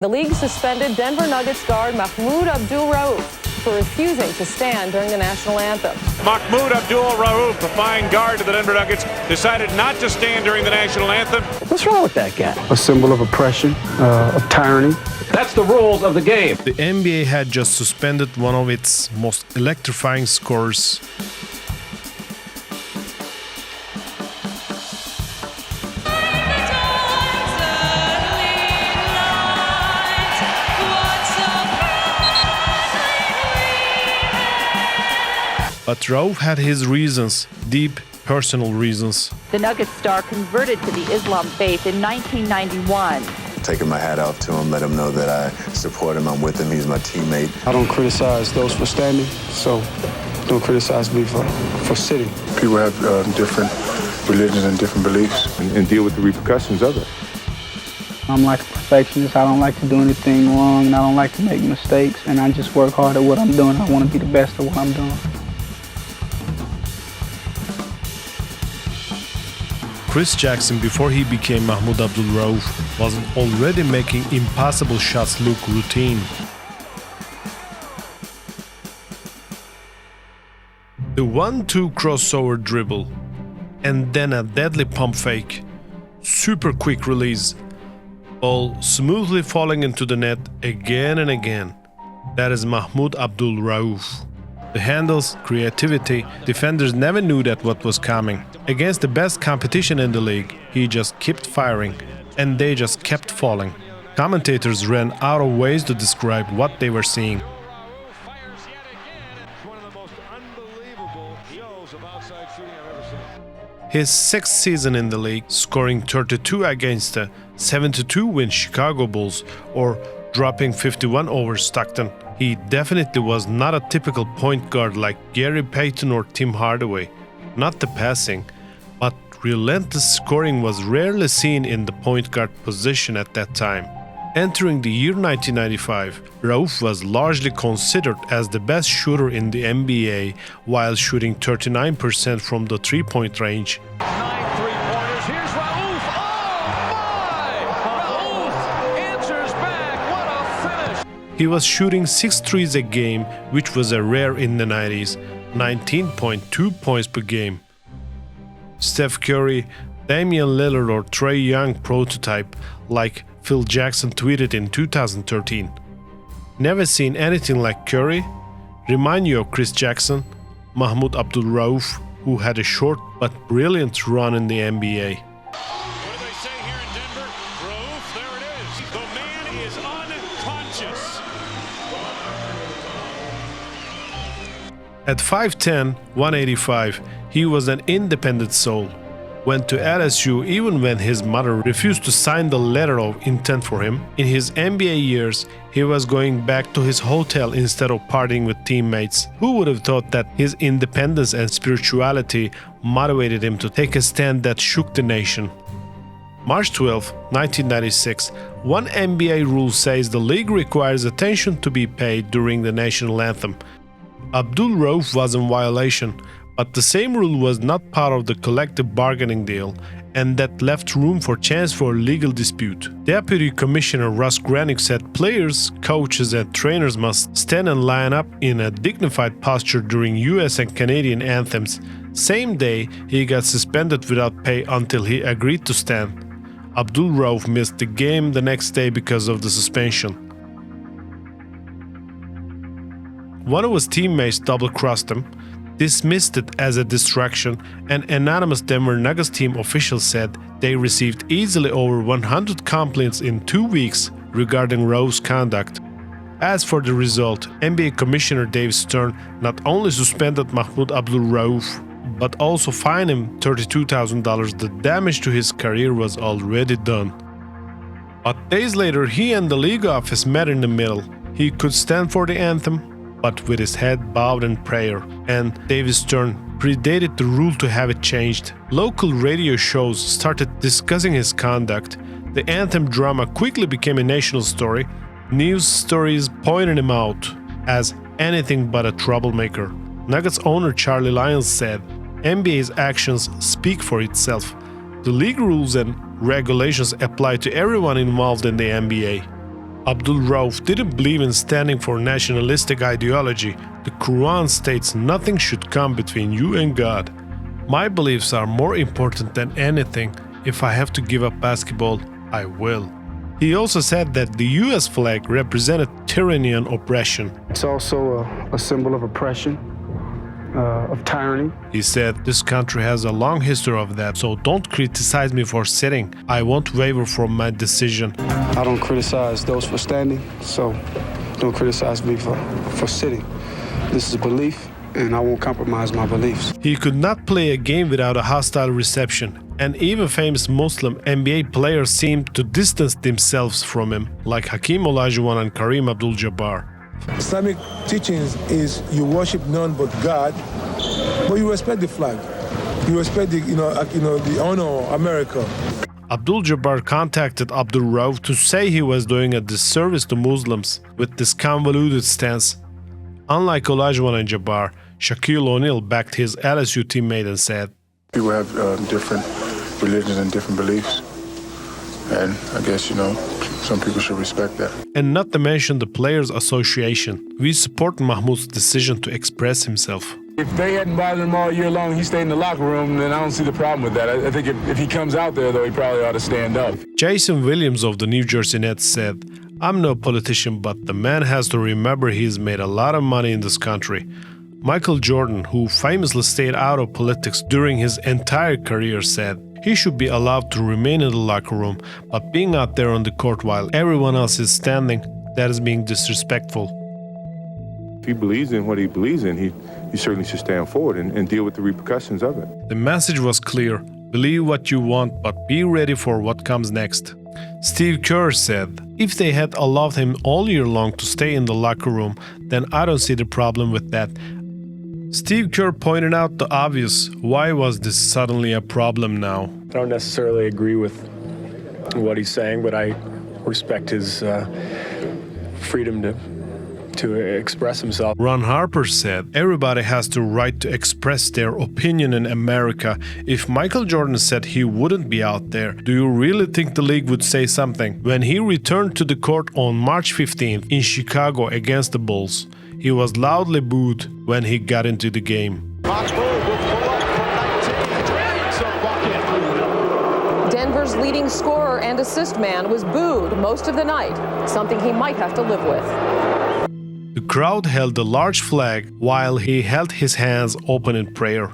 The league suspended Denver Nuggets guard Mahmoud Abdul-Rauf for refusing to stand during the national anthem. Mahmoud Abdul-Rauf, the fine guard of the Denver Nuggets, decided not to stand during the national anthem. What's wrong with that guy? A symbol of oppression, of tyranny. That's the rules of the game. The NBA had just suspended one of its most electrifying scorers. But Rauf had his reasons, deep personal reasons. The Nuggets star converted to the Islam faith in 1991. Taking my hat off to him, let him know that I support him, I'm with him, he's my teammate. I don't criticize those for standing, so don't criticize me for sitting. People have different religions and different beliefs and deal with the repercussions of it. I'm like a perfectionist. I don't like to do anything wrong, and I don't like to make mistakes, and I just work hard at what I'm doing. I want to be the best at what I'm doing. Chris Jackson, before he became Mahmoud Abdul-Rauf, was already making impossible shots look routine. The 1-2 crossover dribble, and then a deadly pump fake, super quick release, ball smoothly falling into the net again and again. That is Mahmoud Abdul-Rauf. The handles, creativity, defenders never knew that what was coming. Against the best competition in the league, he just kept firing, and they just kept falling. Commentators ran out of ways to describe what they were seeing. His sixth season in the league, scoring 32 against the 72-win Chicago Bulls, or dropping 51 over Stockton, he definitely was not a typical point guard like Gary Payton or Tim Hardaway. Not the passing, but relentless scoring was rarely seen in the point guard position at that time. Entering the year 1995, Rauf was largely considered as the best shooter in the NBA while shooting 39% from the three-point range. 9 3-pointers. Here's Rauf. Oh, my! Rauf answers back. What a finish! He was shooting 6 threes a game, which was a rare in the 90s, 19.2 points per game. Steph Curry, Damian Lillard or Trae Young prototype, like Phil Jackson tweeted in 2013. Never seen anything like Curry? Remind you of Chris Jackson, Mahmoud Abdul-Rauf, who had a short but brilliant run in the NBA. What do they say here in Denver? Rauf, there it is. The man is unconscious. At 5'10", 185, he was an independent soul. Went to LSU even when his mother refused to sign the letter of intent for him. In his NBA years, he was going back to his hotel instead of partying with teammates. Who would have thought that his independence and spirituality motivated him to take a stand that shook the nation? March 12, 1996, one NBA rule says the league requires attention to be paid during the national anthem. Abdul-Rauf was in violation, but the same rule was not part of the collective bargaining deal, and that left room for chance for a legal dispute. Deputy Commissioner Russ Granick said players, coaches, and trainers must stand and line up in a dignified posture during US and Canadian anthems. Same day, he got suspended without pay until he agreed to stand. Abdul-Rauf missed the game the next day because of the suspension. One of his teammates double-crossed him, dismissed it as a distraction, and anonymous Denver Nuggets team officials said they received easily over 100 complaints in 2 weeks regarding Rauf's conduct. As for the result, NBA Commissioner Dave Stern not only suspended Mahmoud Abdul-Rauf, but also fined him $32,000. The damage to his career was already done. But days later, he and the league office met in the middle. He could stand for the anthem, but with his head bowed in prayer, and David Stern predated the rule to have it changed. Local radio shows started discussing his conduct. The anthem drama quickly became a national story. News stories pointed him out as anything but a troublemaker. Nuggets owner Charlie Lyons said, "NBA's actions speak for itself. The league rules and regulations apply to everyone involved in the NBA." Abdul-Rauf didn't believe in standing for nationalistic ideology. The Quran states nothing should come between you and God. My beliefs are more important than anything. If I have to give up basketball, I will. He also said that the US flag represented tyranny and oppression. It's also a symbol of oppression, of tyranny. He said, this country has a long history of that, so don't criticize me for sitting. I won't waver from my decision. I don't criticize those for standing, so don't criticize me for sitting. This is a belief, and I won't compromise my beliefs. He could not play a game without a hostile reception, and even famous Muslim NBA players seemed to distance themselves from him, like Hakeem Olajuwon and Kareem Abdul-Jabbar. Islamic teachings is you worship none but God, but you respect the flag. You respect the honor of America. Abdul-Jabbar contacted Abdul-Rauf to say he was doing a disservice to Muslims with this convoluted stance. Unlike Olajuwon and Jabbar, Shaquille O'Neal backed his LSU teammate and said, People have different religions and different beliefs. And I guess, some people should respect that. And not to mention the Players Association. We support Mahmoud's decision to express himself. If they hadn't bothered him all year long, he stayed in the locker room, then I don't see the problem with that. I think if he comes out there, though, he probably ought to stand up. Jason Williams of the New Jersey Nets said, I'm no politician, but the man has to remember he's made a lot of money in this country. Michael Jordan, who famously stayed out of politics during his entire career, said, he should be allowed to remain in the locker room, but being out there on the court while everyone else is standing, that is being disrespectful. If he believes in what he believes in, he certainly should stand forward and deal with the repercussions of it. The message was clear. Believe what you want, but be ready for what comes next. Steve Kerr said, if they had allowed him all year long to stay in the locker room, then I don't see the problem with that. Steve Kerr pointed out the obvious. Why was this suddenly a problem now? I don't necessarily agree with what he's saying, but I respect his freedom to express himself. Ron Harper said, everybody has the right to express their opinion in America. If Michael Jordan said he wouldn't be out there, do you really think the league would say something? When he returned to the court on March 15th in Chicago against the Bulls, he was loudly booed when he got into the game. Denver's leading scorer and assist man was booed most of the night, something he might have to live with. The crowd held a large flag while he held his hands open in prayer.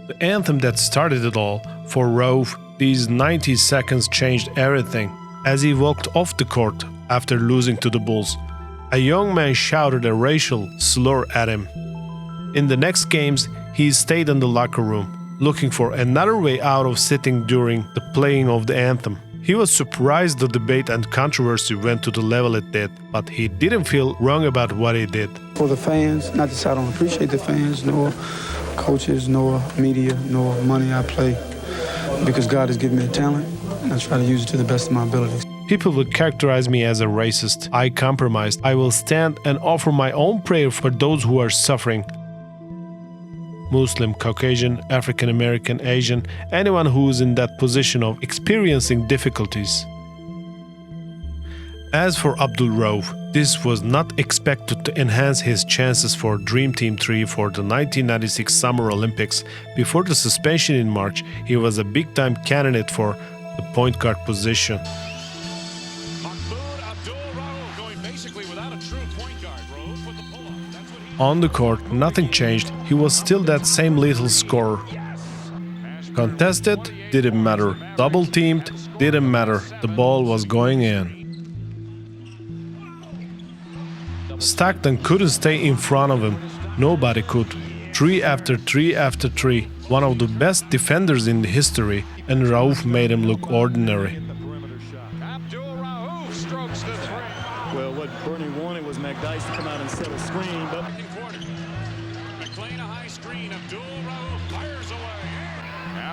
The anthem that started it all, for Rauf, these 90 seconds changed everything. As he walked off the court after losing to the Bulls, a young man shouted a racial slur at him. In the next games, he stayed in the locker room, looking for another way out of sitting during the playing of the anthem. He was surprised the debate and controversy went to the level it did, but he didn't feel wrong about what he did. For the fans, not to say I don't appreciate the fans, nor coaches, nor media, nor money I play, because God has given me a talent, and I try to use it to the best of my abilities. People will characterize me as a racist. I compromised. I will stand and offer my own prayer for those who are suffering. Muslim, Caucasian, African American, Asian, anyone who is in that position of experiencing difficulties. As for Abdul-Rauf, this was not expected to enhance his chances for Dream Team 3 for the 1996 Summer Olympics. Before the suspension in March, he was a big-time candidate for the point guard position. Mahmoud Abdul-Rauf going basically without a true point guard. Rauf with the pull-up. That's what he... On the court, nothing changed. He was still that same little scorer. Contested, didn't matter. Double-teamed, didn't matter. The ball was going in. Stockton couldn't stay in front of him. Nobody could. 3 after 3 after 3. One of the best defenders in the history, and Rauf made him look ordinary. Abdul-Rauf strokes the three. Well, what Bernie wanted was McDyess to come out and set a screen, but McLean a high screen. Abdul-Rauf fires away.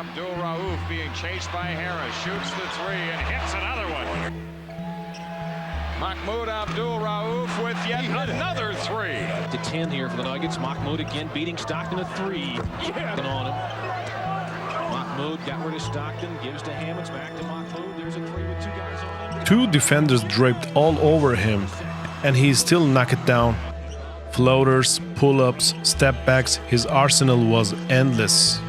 Abdul-Rauf being chased by Harris, shoots the three and hits another one. Mahmoud Abdul-Rauf with yet another three. To 10 here for the Nuggets. Mahmoud again beating Stockton a three. Yeah. On him. Mahmoud got rid of Stockton, gives to Hammonds, back to Mahmoud. There's a three with two guys on him. Two defenders draped all over him, and he still knocked it down. Floaters, pull-ups, step-backs, his arsenal was endless.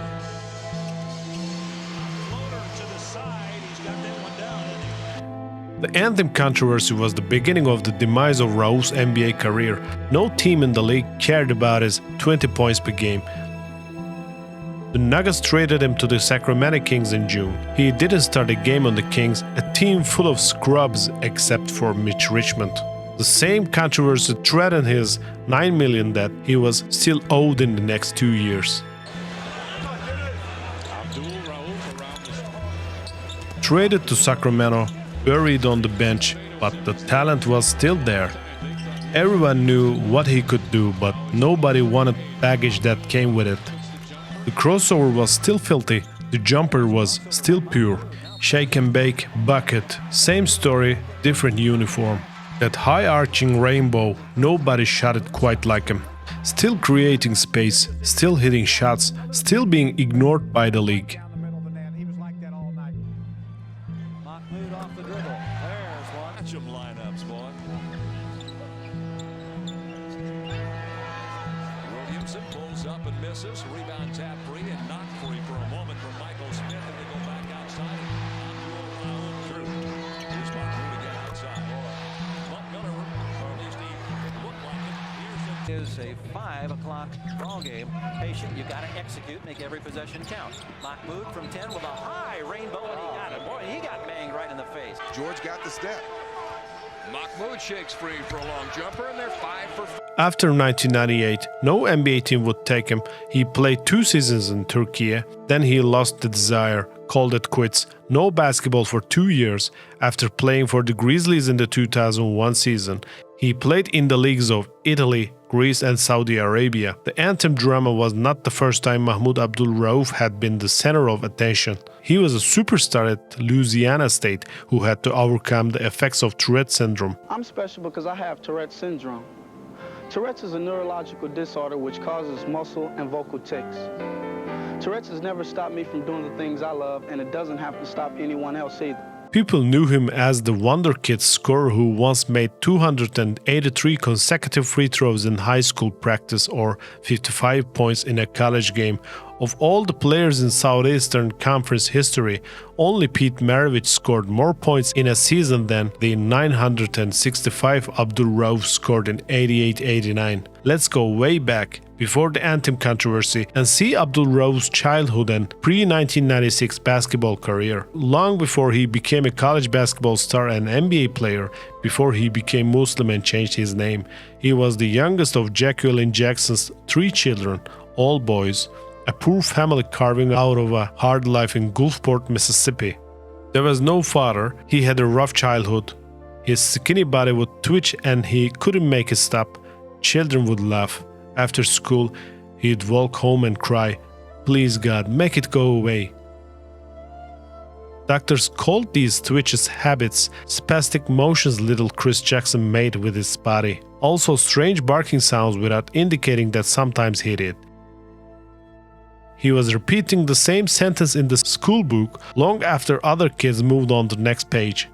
The anthem controversy was the beginning of the demise of Rauf's NBA career. No team in the league cared about his 20 points per game. The Nuggets traded him to the Sacramento Kings in June. He didn't start a game on the Kings, a team full of scrubs except for Mitch Richmond. The same controversy threatened his $9 million that he was still owed in the next 2 years. Traded to Sacramento, buried on the bench, but the talent was still there. Everyone knew what he could do, but nobody wanted baggage that came with it. The crossover was still filthy, the jumper was still pure. Shake and bake, bucket, same story, different uniform. That high-arching rainbow, nobody shot it quite like him. Still creating space, still hitting shots, still being ignored by the league. Mahmoud off the dribble. There's one. Catch 'em lineups, boy. Williamson pulls up and misses. Rebound tap free and not free for a moment from Michael Smith, and they go back outside. Through. Here's Mahmoud again outside. Miller, or at least he looked like it. Here's a 5 o'clock ball game. Patient, you got to execute, make every possession count. Mahmoud from 10 with a high rainbow, and he got it. Boy, he got banged right in the face. George got the step. Mahmoud shakes free for a long jumper, and they're 5 for 4. After 1998, no NBA team would take him. He played 2 seasons in Turkey, then he lost the desire, called it quits. No basketball for 2 years. After playing for the Grizzlies in the 2001 season, he played in the leagues of Italy, Greece and Saudi Arabia. The anthem drama was not the first time Mahmoud Abdul-Rauf had been the center of attention. He was a superstar at Louisiana State who had to overcome the effects of Tourette syndrome. I'm special because I have Tourette syndrome. Tourette's is a neurological disorder which causes muscle and vocal tics. Tourette's has never stopped me from doing the things I love, and it doesn't have to stop anyone else either. People knew him as the Wonder Kid scorer who once made 283 consecutive free throws in high school practice or 55 points in a college game. Of all the players in Southeastern Conference history, only Pete Maravich scored more points in a season than the 965 Abdul-Rauf scored in 88-89. Let's go way back, before the anthem controversy, and see Abdul-Rauf's childhood and pre-1996 basketball career. Long before he became a college basketball star and NBA player, before he became Muslim and changed his name, he was the youngest of Jacqueline Jackson's 3 children, all boys. A poor family carving out of a hard life in Gulfport, Mississippi. There was no father, he had a rough childhood. His skinny body would twitch and he couldn't make it stop. Children would laugh. After school, he'd walk home and cry, "Please God, make it go away." Doctors called these twitches habits, spastic motions little Chris Jackson made with his body. Also strange barking sounds without indicating that sometimes he did. He was repeating the same sentence in the school book long after other kids moved on to the next page.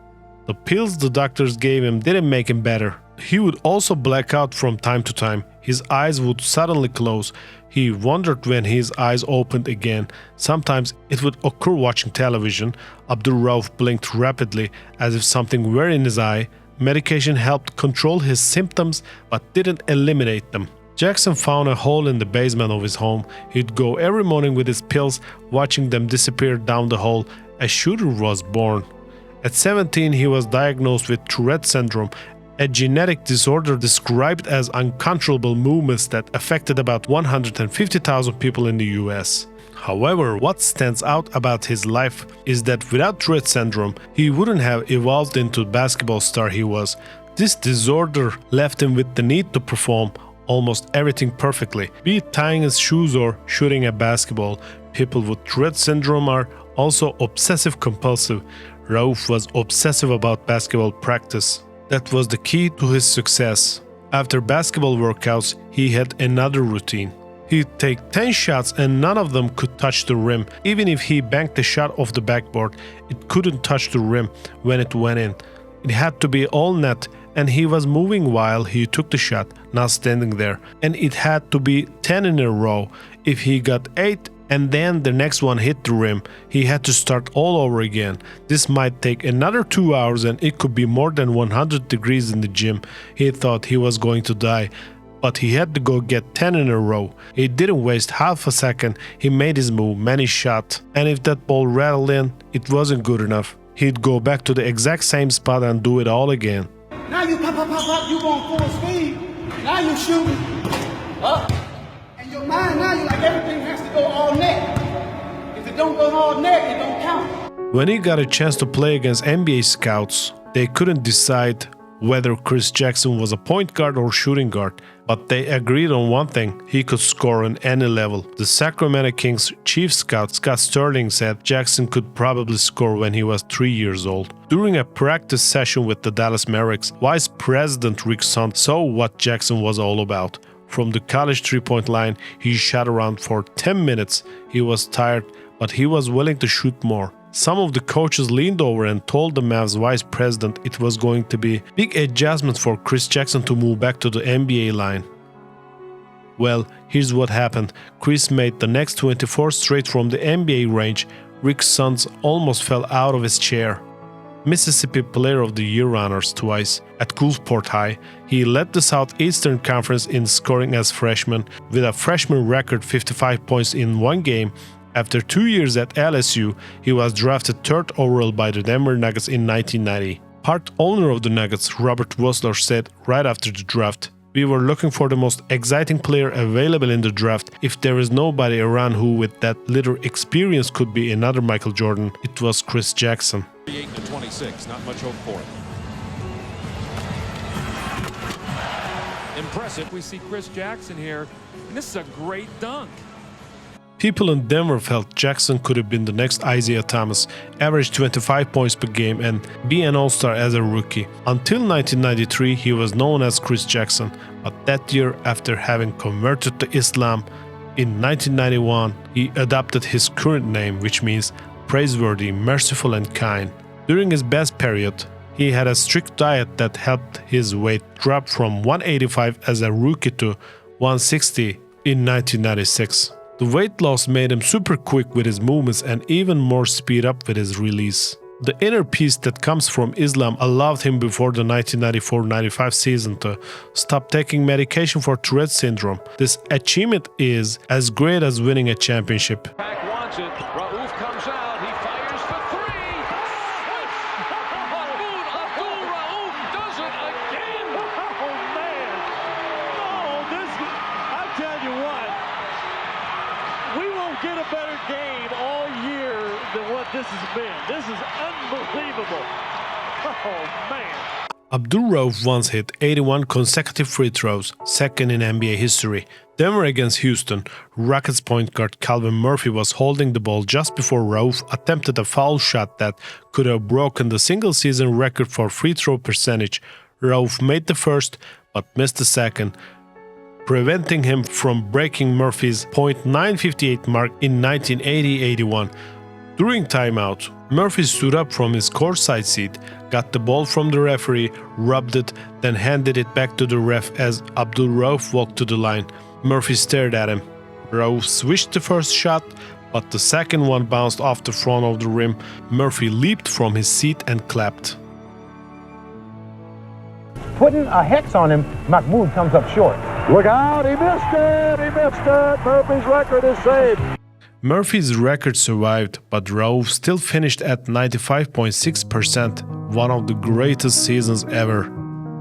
The pills the doctors gave him didn't make him better. He would also black out from time to time. His eyes would suddenly close. He wondered when his eyes opened again. Sometimes it would occur watching television. Abdul-Rauf blinked rapidly as if something were in his eye. Medication helped control his symptoms but didn't eliminate them. Jackson found a hole in the basement of his home. He'd go every morning with his pills, watching them disappear down the hole. A shooter was born. At 17, he was diagnosed with Tourette syndrome, a genetic disorder described as uncontrollable movements that affected about 150,000 people in the US. However, what stands out about his life is that without Tourette syndrome, he wouldn't have evolved into the basketball star he was. This disorder left him with the need to perform almost everything perfectly, be it tying his shoes or shooting a basketball. People with Tourette syndrome are also obsessive-compulsive. Rauf was obsessive about basketball practice. That was the key to his success. After basketball workouts, he had another routine. He'd take 10 shots and none of them could touch the rim. Even if he banked a shot off the backboard, it couldn't touch the rim when it went in. It had to be all net, and he was moving while he took the shot, not standing there. And it had to be 10 in a row. If he got 8 and then the next one hit the rim, he had to start all over again. This might take another 2 hours and it could be more than 100 degrees in the gym. He thought he was going to die, but he had to go get 10 in a row. He didn't waste half a second. He made his move, many shot, and if that ball rattled in, it wasn't good enough. He'd go back to the exact same spot and do it all again. Now you pop, you going full speed. Now you shooting up. And your mind now, you like everything has to go all net. If it don't go all net, it don't count. When he got a chance to play against NBA scouts, they couldn't decide whether Chris Jackson was a point guard or shooting guard, but they agreed on one thing: he could score on any level. The Sacramento Kings chief scout Scott Sterling said Jackson could probably score when he was 3 years old. During a practice session with the Dallas Mavericks, Vice President Rick Sun saw what Jackson was all about. From the college three-point line, he shot around for 10 minutes. He was tired, but he was willing to shoot more. Some of the coaches leaned over and told the Mavs vice president it was going to be big adjustment for Chris Jackson to move back to the NBA line. Well, here's what happened. Chris made the next 24 straight from the NBA range. Rick's sons almost fell out of his chair. Mississippi Player of the Year honors twice. At Gulfport High, he led the Southeastern Conference in scoring as freshman, with a freshman record 55 points in one game. After 2 years at LSU, he was drafted 3rd overall by the Denver Nuggets in 1990. Part owner of the Nuggets, Robert Wessler, said right after the draft, "We were looking for the most exciting player available in the draft. If there is nobody around who with that little experience could be another Michael Jordan, it was Chris Jackson." 38-26, not much hope for it. Impressive. We see Chris Jackson here, and this is a great dunk. People in Denver felt Jackson could have been the next Isaiah Thomas, average 25 points per game and be an all-star as a rookie. Until 1993, he was known as Chris Jackson, but that year, after having converted to Islam in 1991, he adopted his current name, which means praiseworthy, merciful and kind. During his best period, he had a strict diet that helped his weight drop from 185 as a rookie to 160 in 1996. The weight loss made him super quick with his movements and even more speed up with his release. The inner peace that comes from Islam allowed him before the 1994-95 season to stop taking medication for Tourette syndrome. This achievement is as great as winning a championship. Pack wants it. Rauf comes out. He fires for three. Mahmoud Abdul-Rauf does it again. Oh, man. No, I tell you what. We won't get a better game all year than what this has been. This is unbelievable. Oh, man. Abdul-Rauf once hit 81 consecutive free throws, second in NBA history. Denver against Houston, Rockets point guard Calvin Murphy was holding the ball just before Rauf attempted a foul shot that could have broken the single-season record for free throw percentage. Rauf made the first, but missed the second, preventing him from breaking Murphy's .958 mark in 1980-81. During timeout, Murphy stood up from his courtside seat, got the ball from the referee, rubbed it, then handed it back to the ref as Abdul-Rauf walked to the line. Murphy stared at him. Rauf switched the first shot, but the second one bounced off the front of the rim. Murphy leaped from his seat and clapped. Putting a hex on him, Mahmoud comes up short. Look out, he missed it! He missed it! Murphy's record is saved. Murphy's record survived, but Rauf still finished at 95.6%, one of the greatest seasons ever.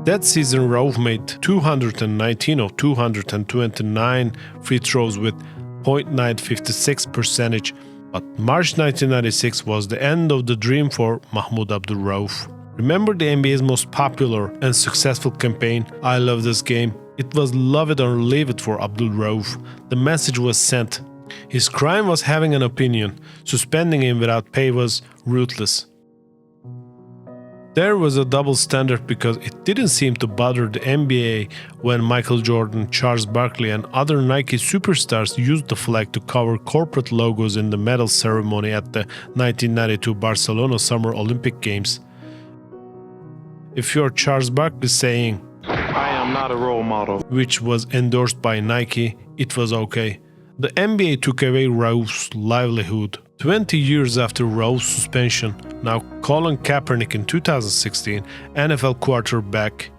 That season, Rauf made 219 of 229 free throws with .956 percentage, but March 1996 was the end of the dream for Mahmoud Abdul-Rauf. Remember the NBA's most popular and successful campaign, "I love this game"? It was love it or leave it for Abdul-Rauf. The message was sent, His crime was having an opinion. Suspending him without pay was ruthless. There was a double standard because it didn't seem to bother the NBA when Michael Jordan, Charles Barkley, and other Nike superstars used the flag to cover corporate logos in the medal ceremony at the 1992 Barcelona Summer Olympic Games. If you're Charles Barkley saying, "I am not a role model," which was endorsed by Nike, it was okay. The NBA took away Rauf's livelihood. 20 years after Rauf's suspension, now Colin Kaepernick in 2016, NFL quarterback,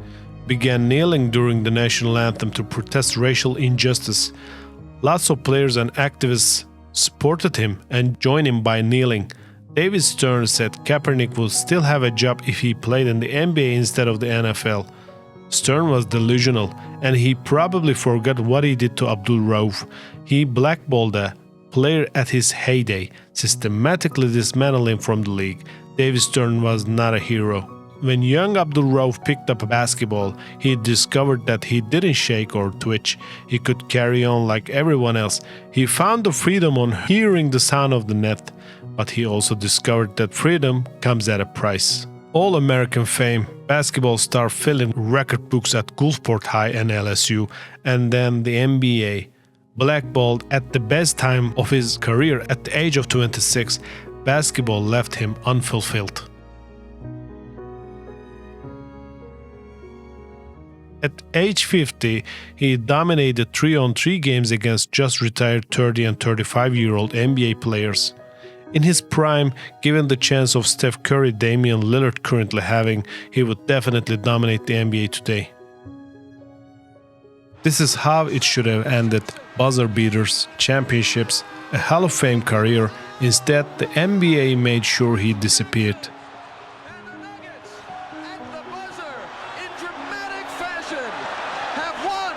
began kneeling during the national anthem to protest racial injustice. Lots of players and activists supported him and joined him by kneeling. David Stern said Kaepernick would still have a job if he played in the NBA instead of the NFL. Stern was delusional, and he probably forgot what he did to Abdul-Rauf. He blackballed a player at his heyday, systematically dismantled him from the league. David Stern was not a hero. When young Abdul-Rauf picked up a basketball, he discovered that he didn't shake or twitch. He could carry on like everyone else. He found the freedom on hearing the sound of the net, but he also discovered that freedom comes at a price. All-American fame, basketball star filling record books at Gulfport High and LSU, and then the NBA. Blackballed at the best time of his career at the age of 26, basketball left him unfulfilled. At age 50, he dominated 3-on-3 games against just retired 30 and 35-year-old NBA players. In his prime, given the chance of Steph Curry, Damian Lillard currently having, he would definitely dominate the NBA today. This is how it should have ended. Buzzer beaters, championships, a Hall of Fame career. Instead, the NBA made sure he disappeared. Have won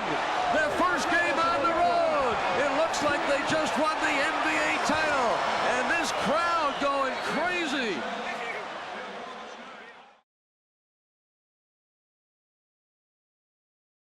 their first game on the road. It looks like they just won the NBA.